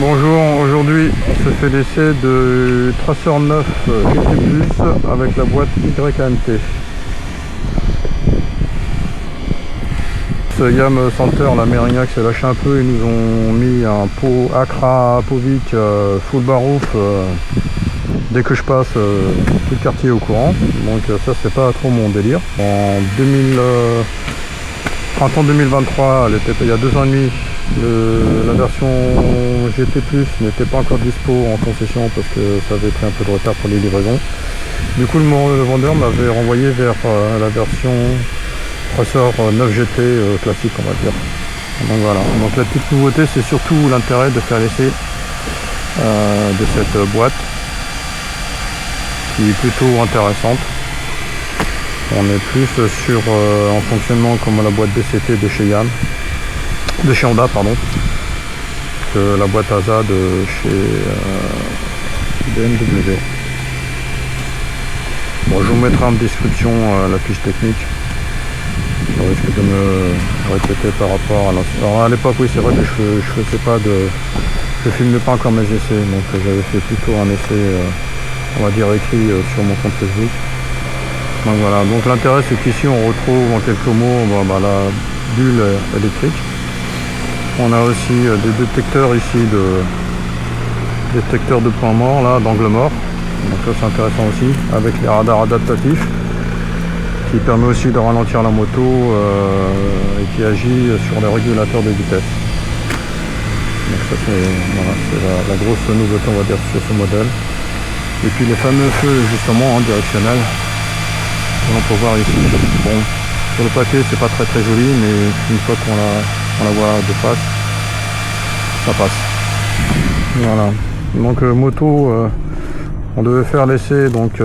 Bonjour, aujourd'hui on se fait l'essai de Tracer 9 GT+, avec la boîte YAMT. Ce Yam Center, la Mérignac s'est lâché un peu, ils nous ont mis un pot Accra Apovic full bar roof dès que je passe tout le quartier au courant, donc ça c'est pas trop mon délire. En printemps 2023, il y a 2 ans et demi, la version GT+ n'était pas encore dispo en concession parce que ça avait pris un peu de retard pour les livraisons. Du coup le vendeur m'avait renvoyé vers la version Tracer 9 GT classique, on va dire. Donc voilà, donc la petite nouveauté c'est surtout l'intérêt de faire l'essai de cette boîte qui est plutôt intéressante. On est plus sur en fonctionnement comme la boîte BCT de chez Yam, de chez Honda pardon, que la boîte ASA de chez BMW. Bon, je vous mettrai en description la fiche technique. Je risque de me répéter par rapport à l'ancien. Alors à l'époque oui c'est vrai que je filmais pas encore mes essais, donc j'avais fait plutôt un essai on va dire écrit sur mon compte Facebook. Donc voilà, donc l'intérêt c'est qu'ici on retrouve en quelques mots la bulle électrique. On a aussi des détecteurs ici détecteurs de points morts là, d'angle mort. Donc ça c'est intéressant aussi, avec les radars adaptatifs qui permet aussi de ralentir la moto et qui agit sur les régulateurs de vitesse. Donc ça c'est la grosse nouveauté on va dire sur ce modèle. Et puis les fameux feux justement directionnels que l'on peut voir ici. Bon, sur le papier c'est pas très joli, mais une fois qu'on la voit de face, ça passe. Voilà. Donc moto, on devait faire l'essai donc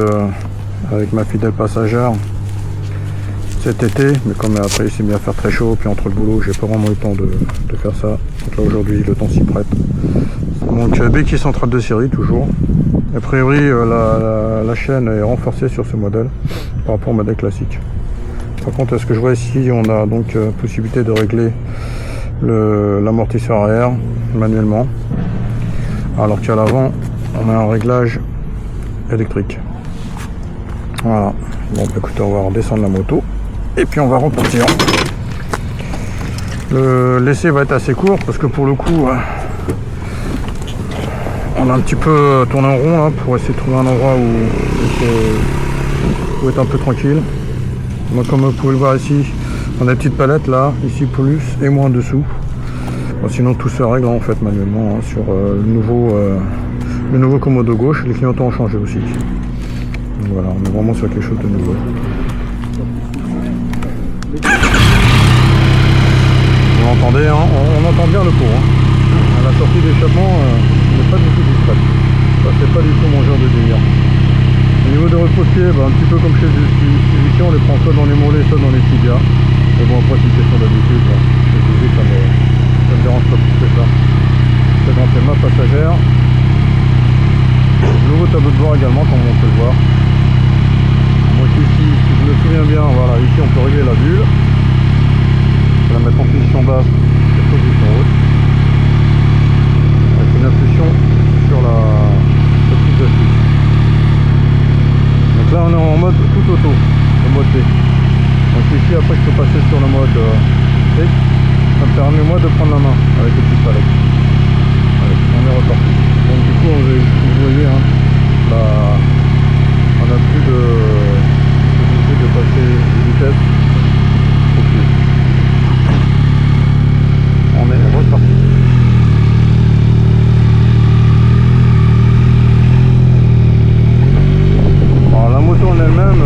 avec ma fidèle passagère cet été, mais comme après il s'est mis à faire très chaud, puis entre le boulot j'ai pas vraiment eu le temps de faire ça. Donc là aujourd'hui le temps s'y prête. Donc béquille centrale de série toujours. A priori la chaîne est renforcée sur ce modèle par rapport au modèle classique. Par contre, ce que je vois ici, on a donc possibilité de régler l'amortisseur arrière manuellement, alors qu'à l'avant on a un réglage électrique. Voilà. Bon bah écoutez, on va redescendre la moto et puis on va repartir. L'essai va être assez court parce que pour le coup on a un petit peu tourné en rond là pour essayer de trouver un endroit où être un peu tranquille. Moi, comme vous pouvez le voir ici, on a des petites palettes là, ici plus et moins en dessous. Bon, sinon tout se règle en fait manuellement sur le nouveau commodo gauche. Les clignotants ont changé aussi. Donc, voilà, on est vraiment sur quelque chose de nouveau. Vous l'entendez, hein, on entend bien le pot. Hein. À la sortie d'échappement, on n'est pas du tout discret. Ça c'est pas du tout mon genre de délire. Au niveau des repose-pieds, un petit peu comme chez Suzuki, on les prend soit dans les mollets, soit dans les tibias. Mais bon, après c'est une question d'habitude. Chez Suzuki, ça me dérange pas plus que ça. C'est donc ma passagère. Nouveau tableau de bord également, comme on peut le voir. Donc ici, si je me souviens bien, voilà, ici on peut régler la bulle. On va la mettre en position basse et position haute. Avec une impulsion sur la petite astuce. Donc là on est en mode tout auto, le mode B. Donc ici après je peux passer sur le mode C. Ça me permet moi de prendre la main avec les petites palettes. Allez, on est reparti. Donc du coup vous voyez hein, là, on n'a plus de possibilité de passer de vitesse au pied. On est reparti. La moto en elle-même,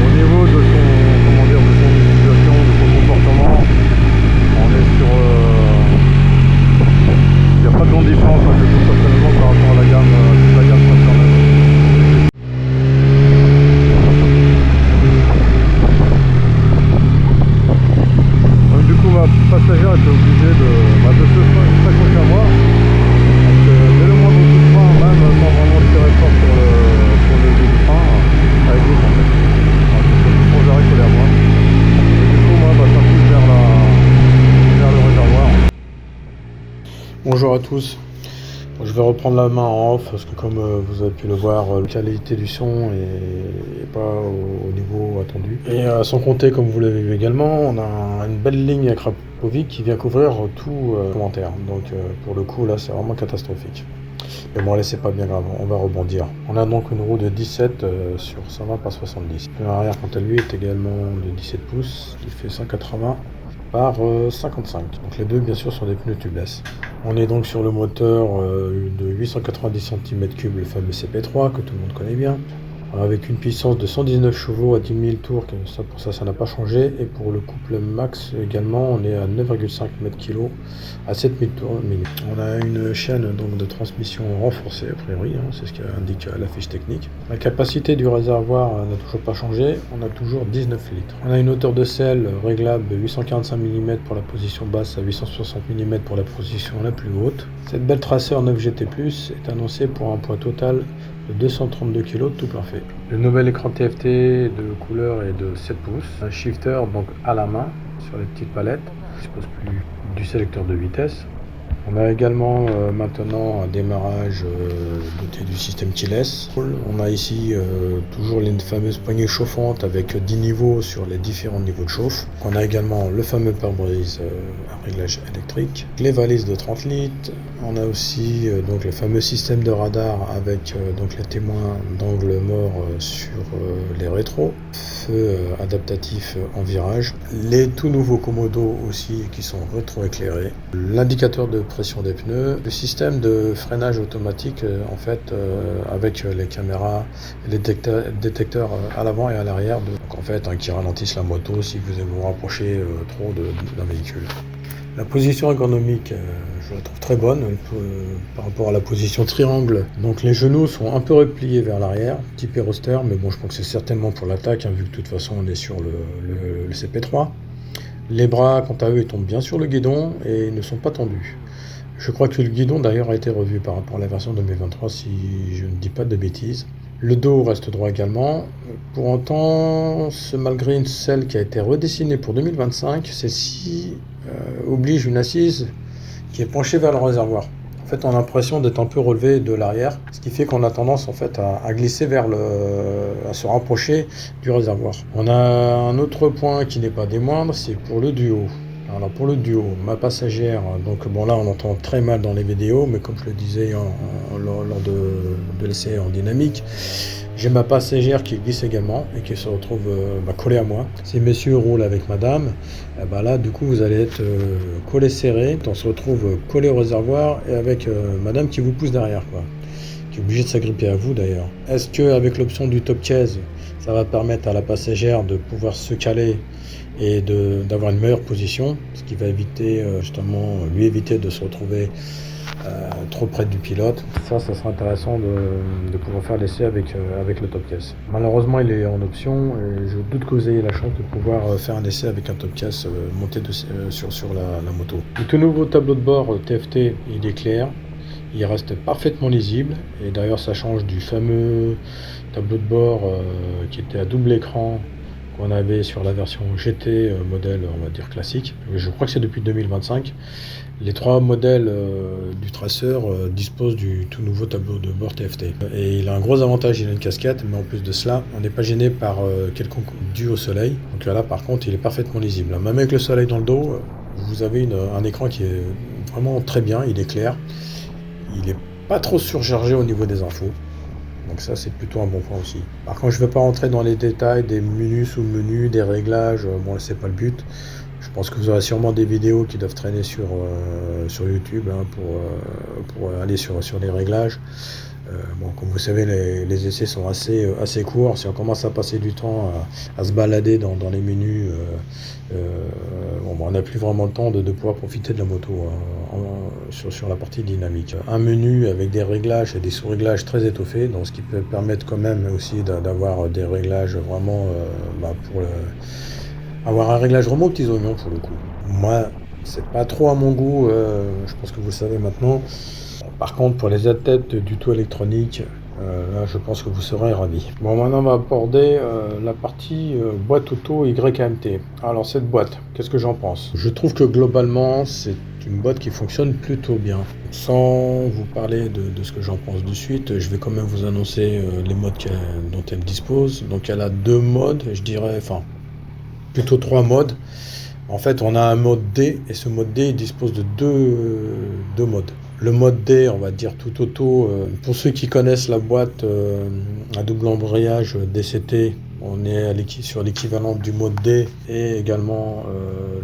au niveau de son utilisation, de son comportement, on est sur, il n'y a pas de grande différence je trouve personnellement par rapport à la gamme Tracer 9. Donc du coup ma passagère était obligée de se s'accrocher à moi. Dès le moindre coup de frein, même sans vraiment tirer fort sur le jeu du frein, avec l'autre en fait. Donc j'arrête collé à moi. Et du coup moi ça pousse vers le réservoir. Bonjour à tous. Je vais reprendre la main en off parce que comme vous avez pu le voir, la qualité du son est pas au niveau attendu. Et sans compter, comme vous l'avez vu également, on a une belle ligne à Krapovic qui vient couvrir tout commentaire. Donc pour le coup là c'est vraiment catastrophique. Mais bon allez, c'est pas bien grave, on va rebondir. On a donc une roue de 17 sur 120 par 70. Le pneu arrière quant à lui est également de 17 pouces, qui fait 180 par 55. Donc les deux bien sûr sont des pneus tubeless. On est donc sur le moteur de 890 cm3, le fameux CP3 que tout le monde connaît bien, avec une puissance de 119 chevaux à 10 000 tours, pour ça n'a pas changé. Et pour le couple max également, on est à 9,5 m/kg à 7 000 tours minute. On a une chaîne donc de transmission renforcée a priori, c'est ce qu'indique la fiche technique. La capacité du réservoir n'a toujours pas changé, on a toujours 19 litres. On a une hauteur de selle réglable de 845 mm pour la position basse à 860 mm pour la position la plus haute. Cette belle Tracer 9 GT+ est annoncée pour un poids total de 232 kg tout plein fait. Le nouvel écran TFT de couleur est de 7 pouces. Un shifter donc à la main sur les petites palettes. Il ne dispose plus du sélecteur de vitesse. On a également maintenant un démarrage doté du système keyless. On a ici toujours les fameuses poignées chauffantes avec 10 niveaux sur les différents niveaux de chauffe. On a également le fameux pare-brise à réglage électrique, les valises de 30 litres. On a aussi donc le fameux système de radar avec donc les témoins d'angle mort sur les rétros, feu adaptatif en virage, les tout nouveaux commodos aussi qui sont rétro-éclairés, l'indicateur de pression des pneus, le système de freinage automatique en fait avec les caméras et les détecteurs à l'avant et à l'arrière, donc en fait qui ralentissent la moto si vous vous rapprochez trop d'un véhicule. La position ergonomique, je la trouve très bonne par rapport à la position triangle. Donc les genoux sont un peu repliés vers l'arrière, type Aeroster, mais bon, je pense que c'est certainement pour l'attaque, vu que de toute façon on est sur le CP3. Les bras, quant à eux, ils tombent bien sur le guidon et ils ne sont pas tendus. Je crois que le guidon d'ailleurs a été revu par rapport à la version 2023, si je ne dis pas de bêtises. Le dos reste droit également. Pour autant, malgré une selle qui a été redessinée pour 2025, celle-ci oblige une assise qui est penchée vers le réservoir. En fait, on a l'impression d'être un peu relevé de l'arrière, ce qui fait qu'on a tendance en fait à glisser à se rapprocher du réservoir. On a un autre point qui n'est pas des moindres, c'est pour le duo. Alors pour le duo, ma passagère, donc bon là on entend très mal dans les vidéos, mais comme je le disais lors de l'essai en dynamique, j'ai ma passagère qui glisse également et qui se retrouve collée à moi. Si messieurs roulent avec madame, là du coup vous allez être collé serré, on se retrouve collé au réservoir et avec madame qui vous pousse derrière, qui est obligée de s'agripper à vous d'ailleurs. Est-ce qu'avec l'option du top case, ça va permettre à la passagère de pouvoir se caler et d'avoir une meilleure position, ce qui va éviter lui éviter de se retrouver trop près du pilote. Ça sera intéressant de pouvoir faire l'essai avec le top case. Malheureusement il est en option et je doute que vous ayez la chance de pouvoir faire un essai avec un top case monté sur la moto. Le tout nouveau tableau de bord TFT, il est clair, il reste parfaitement lisible et d'ailleurs ça change du fameux tableau de bord qui était à double écran qu'on avait sur la version GT modèle on va dire classique. Je crois que c'est depuis 2025. Les trois modèles du Tracer disposent du tout nouveau tableau de bord TFT. Et il a un gros avantage, il a une casquette, mais en plus de cela, on n'est pas gêné par quelconque dû au soleil. Donc là par contre, il est parfaitement lisible. Même avec le soleil dans le dos, vous avez un écran qui est vraiment très bien, il est clair. Il n'est pas trop surchargé au niveau des infos. Donc ça c'est plutôt un bon point aussi. Par contre je ne vais pas rentrer dans les détails des menus, sous-menus, des réglages, bon c'est pas le but. Je pense que vous aurez sûrement des vidéos qui doivent traîner sur YouTube pour aller sur les réglages. Comme vous savez, les essais sont assez courts. Si on commence à passer du temps à se balader dans les menus, on n'a plus vraiment le temps de pouvoir profiter de la moto sur la partie dynamique. Un menu avec des réglages et des sous-réglages très étoffés, donc ce qui peut permettre quand même aussi d'avoir des réglages vraiment pour avoir un réglage vraiment aux petits oignons pour le coup. Moi, c'est pas trop à mon goût, je pense que vous le savez maintenant. Par contre, pour les adeptes du tout électronique, Là, je pense que vous serez ravis. Bon, maintenant, on va aborder la partie boîte auto YAMT. Alors, cette boîte, qu'est-ce que j'en pense? Je trouve que globalement, c'est une boîte qui fonctionne plutôt bien. Sans vous parler de ce que j'en pense de suite, je vais quand même vous annoncer les modes dont elle dispose. Donc, elle a 2 modes, je dirais, enfin, plutôt 3 modes. En fait, on a un mode D, et ce mode D, il dispose de deux modes. Le mode D, on va dire tout auto, pour ceux qui connaissent la boîte à double embrayage DCT, on est sur l'équivalent du mode D et également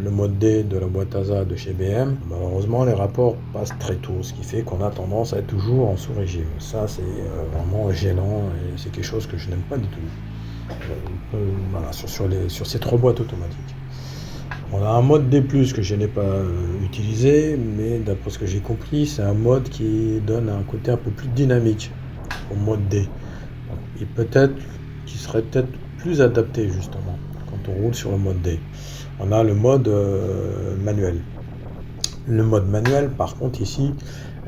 le mode D de la boîte ASA de chez BM. Malheureusement, les rapports passent très tôt, ce qui fait qu'on a tendance à être toujours en sous-régime. Ça, c'est vraiment gênant et c'est quelque chose que je n'aime pas du tout. Voilà, sur ces 3 boîtes automatiques. On a un mode D+, que je n'ai pas utilisé, mais d'après ce que j'ai compris, c'est un mode qui donne un côté un peu plus dynamique au mode D. Et peut-être qui serait peut-être plus adapté justement quand on roule sur le mode D. On a le mode manuel. Le mode manuel, par contre, ici,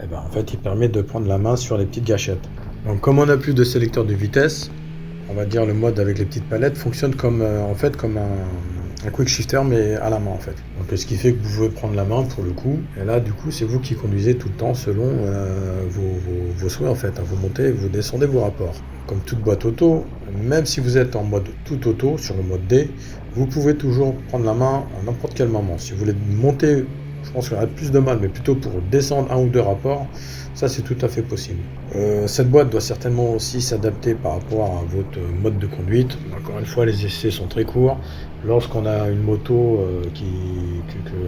en fait, il permet de prendre la main sur les petites gâchettes. Donc, comme on n'a plus de sélecteur de vitesse, on va dire le mode avec les petites palettes fonctionne comme un quick shifter mais à la main en fait. Donc ce qui fait que vous pouvez prendre la main pour le coup, et là du coup c'est vous qui conduisez tout le temps selon vos souhaits en fait. Vous montez, vous descendez vos rapports. Comme toute boîte auto, même si vous êtes en mode tout auto sur le mode D, vous pouvez toujours prendre la main à n'importe quel moment. Si vous voulez monter, je pense qu'il y aura plus de mal, mais plutôt pour descendre 1 ou 2 rapports, ça c'est tout à fait possible. Cette boîte doit certainement aussi s'adapter par rapport à votre mode de conduite. Encore une fois, les essais sont très courts. Lorsqu'on a une moto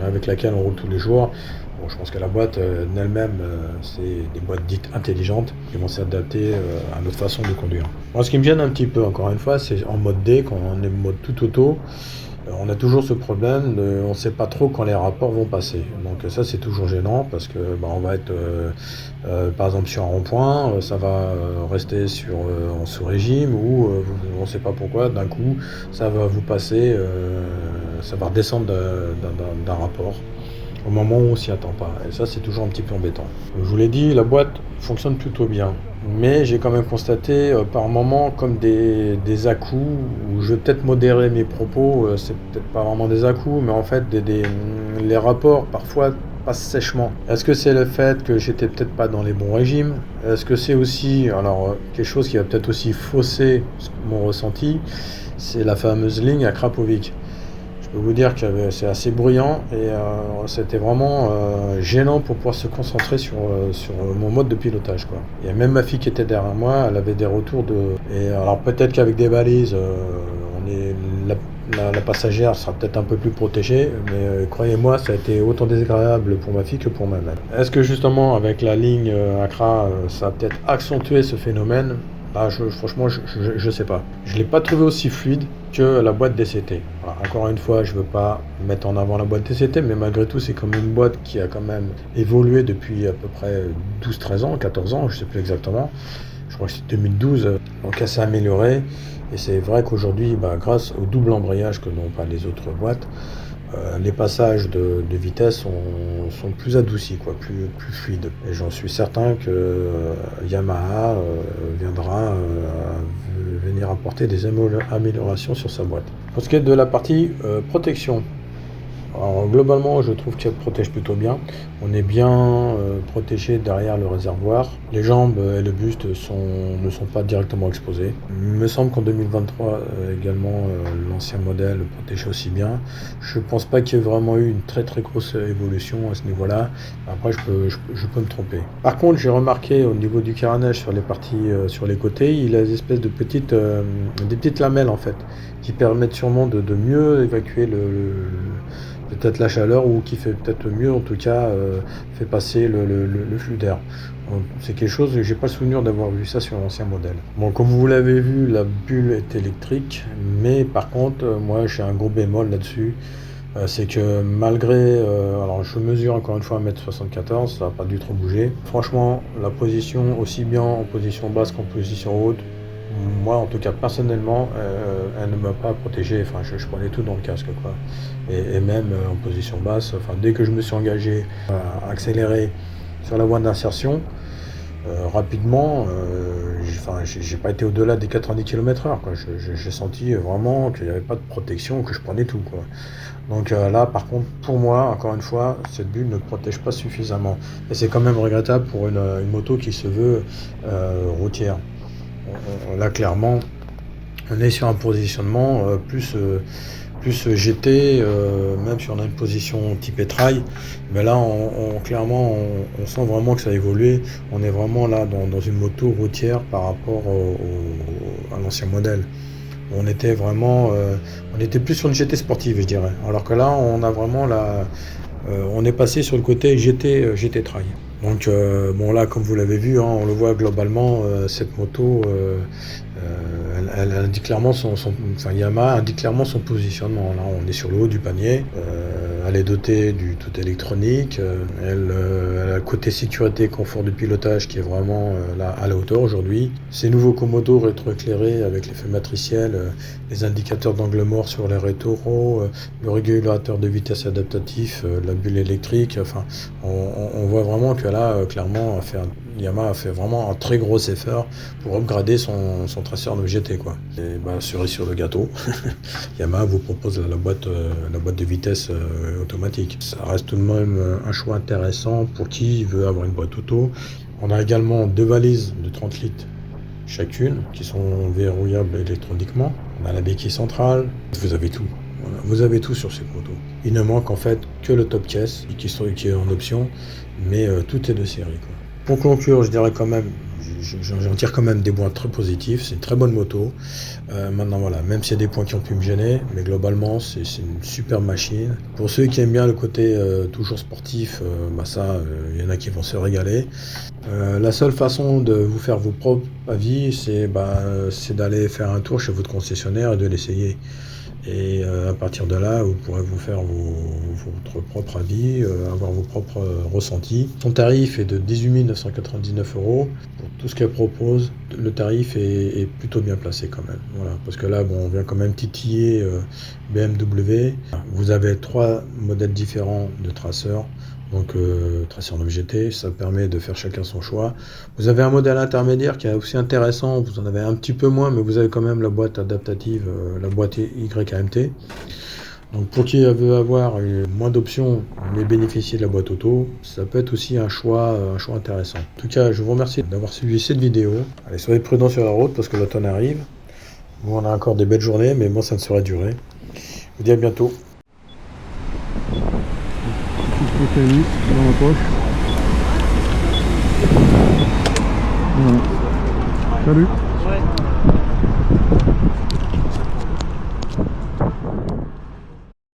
avec laquelle on roule tous les jours, bon, je pense que la boîte elle-même, c'est des boîtes dites intelligentes qui vont s'adapter à notre façon de conduire. Moi, ce qui me gêne un petit peu, encore une fois, c'est en mode D, quand on est en mode tout auto, on a toujours ce problème, on ne sait pas trop quand les rapports vont passer. Donc ça c'est toujours gênant parce que on va être par exemple sur un rond-point, ça va rester en sous-régime ou on ne sait pas pourquoi, d'un coup ça va vous passer, ça va redescendre d'un rapport au moment où on s'y attend pas. Et ça c'est toujours un petit peu embêtant. Je vous l'ai dit, la boîte fonctionne plutôt bien. Mais j'ai quand même constaté par moments comme des à-coups, où je vais peut-être modérer mes propos, c'est peut-être pas vraiment des à-coups, mais en fait les rapports parfois passent sèchement. Est-ce que c'est le fait que j'étais peut-être pas dans les bons régimes? Est-ce que c'est aussi, quelque chose qui va peut-être aussi fausser mon ressenti, c'est la fameuse ligne à Krapovic. Je peux vous dire que c'est assez bruyant et c'était vraiment gênant pour pouvoir se concentrer sur mon mode de pilotage, quoi. Et même ma fille qui était derrière moi, elle avait des retours et alors peut-être qu'avec des balises, la passagère sera peut-être un peu plus protégée, mais croyez-moi, ça a été autant désagréable pour ma fille que pour moi-même. Est-ce que justement avec la ligne Accra, ça a peut-être accentué ce phénomène? Franchement, je sais pas. Je l'ai pas trouvé aussi fluide que la boîte DCT. Alors, encore une fois, je veux pas mettre en avant la boîte DCT, mais malgré tout, c'est comme une boîte qui a quand même évolué depuis à peu près 12-13 ans, 14 ans, je sais plus exactement. Je crois que c'est 2012, donc elle s'est améliorée. Et c'est vrai qu'aujourd'hui, grâce au double embrayage que n'ont pas les autres boîtes, les passages de vitesse sont plus adoucis, plus fluides. Et j'en suis certain que Yamaha viendra venir apporter des améliorations sur sa boîte. Pour ce qui est de la partie protection, alors, globalement, je trouve qu'elle protège plutôt bien. On est bien protégé derrière le réservoir. Les jambes et le buste ne sont pas directement exposés. Il me semble qu'en 2023, également, l'ancien modèle protégeait aussi bien. Je ne pense pas qu'il y ait vraiment eu une très très grosse évolution à ce niveau-là. Après, je peux me tromper. Par contre, j'ai remarqué au niveau du carénage sur les parties, sur les côtés, il a des espèces de des petites lamelles en fait, qui permettent sûrement de mieux évacuer peut-être la chaleur, ou qui fait peut-être mieux, en tout cas, fait passer le flux d'air. C'est quelque chose que j'ai pas le souvenir d'avoir vu ça sur l'ancien modèle. Bon, comme vous l'avez vu, la bulle est électrique, mais par contre, moi j'ai un gros bémol là-dessus. C'est que malgré, alors je mesure encore une fois 1m74, ça n'a pas dû trop bouger. Franchement, la position, aussi bien en position basse qu'en position haute, moi en tout cas personnellement, elle ne m'a pas protégé. Enfin, je prenais tout dans le casque, quoi. Et même en position basse, dès que je me suis engagé à accélérer sur la voie d'insertion, rapidement, j'ai pas été au-delà des 90 km/h, quoi. J'ai senti vraiment qu'il n'y avait pas de protection, que je prenais tout, quoi. Donc là, par contre, pour moi, encore une fois, cette bulle ne protège pas suffisamment. Et c'est quand même regrettable pour une moto qui se veut routière. Là, clairement, on est sur un positionnement plus GT, même si on a une position type trail, mais là clairement on sent vraiment que ça a évolué. On est vraiment là dans une moto routière par rapport à l'ancien modèle. On était vraiment, on était plus sur une GT sportive, je dirais. Alors que là, on a vraiment on est passé sur le côté GT trail. Donc bon là, comme vous l'avez vu, hein, on le voit globalement, cette moto, elle indique clairement Yamaha indique clairement son positionnement. Là, on est sur le haut du panier. Elle est dotée du tout électronique. Elle a le côté sécurité, confort de pilotage qui est vraiment là à la hauteur aujourd'hui. Ces nouveaux commodos rétroéclairés avec l'effet matriciel, les indicateurs d'angle mort sur les rétros, le régulateur de vitesse adaptatif, la bulle électrique. Enfin, on voit vraiment que là, clairement, Yamaha a fait vraiment un très gros effort pour upgrader son traceur de GT, quoi. Et cerise sur le gâteau, Yamaha vous propose la boîte de vitesse automatique. Ça reste tout de même un choix intéressant pour qui veut avoir une boîte auto. On a également 2 valises de 30 litres chacune qui sont verrouillables électroniquement. On a la béquille centrale, vous avez tout. Voilà, vous avez tout sur cette moto. Il ne manque en fait que le top case qui est en option, mais tout est de série, quoi. Pour conclure, je dirais quand même, j'en tire quand même des points très positifs. C'est une très bonne moto. Maintenant, voilà, même s'il y a des points qui ont pu me gêner, mais globalement, c'est une super machine. Pour ceux qui aiment bien le côté toujours sportif, il y en a qui vont se régaler. La seule façon de vous faire vos propres avis, c'est d'aller faire un tour chez votre concessionnaire et de l'essayer. Et à partir de là, vous pourrez vous faire votre propre avis, avoir vos propres ressentis. Son tarif est de 18 999 € pour tout ce qu'elle propose. Le tarif est plutôt bien placé quand même. Voilà, parce que là, on vient quand même titiller BMW. Vous avez 3 modèles différents de traceurs. Donc traceur de GT, ça permet de faire chacun son choix. Vous avez un modèle intermédiaire qui est aussi intéressant, vous en avez un petit peu moins, mais vous avez quand même la boîte adaptative, la boîte YAMT. Donc pour qui veut avoir moins d'options mais bénéficier de la boîte auto, ça peut être aussi un choix intéressant. En tout cas, je vous remercie d'avoir suivi cette vidéo. Allez, soyez prudents sur la route parce que l'automne arrive. Bon, on a encore des belles journées, mais bon, ça ne saurait durer. Je vous dis à bientôt. Spécialiste dans la poche. Voilà. Salut. Ouais.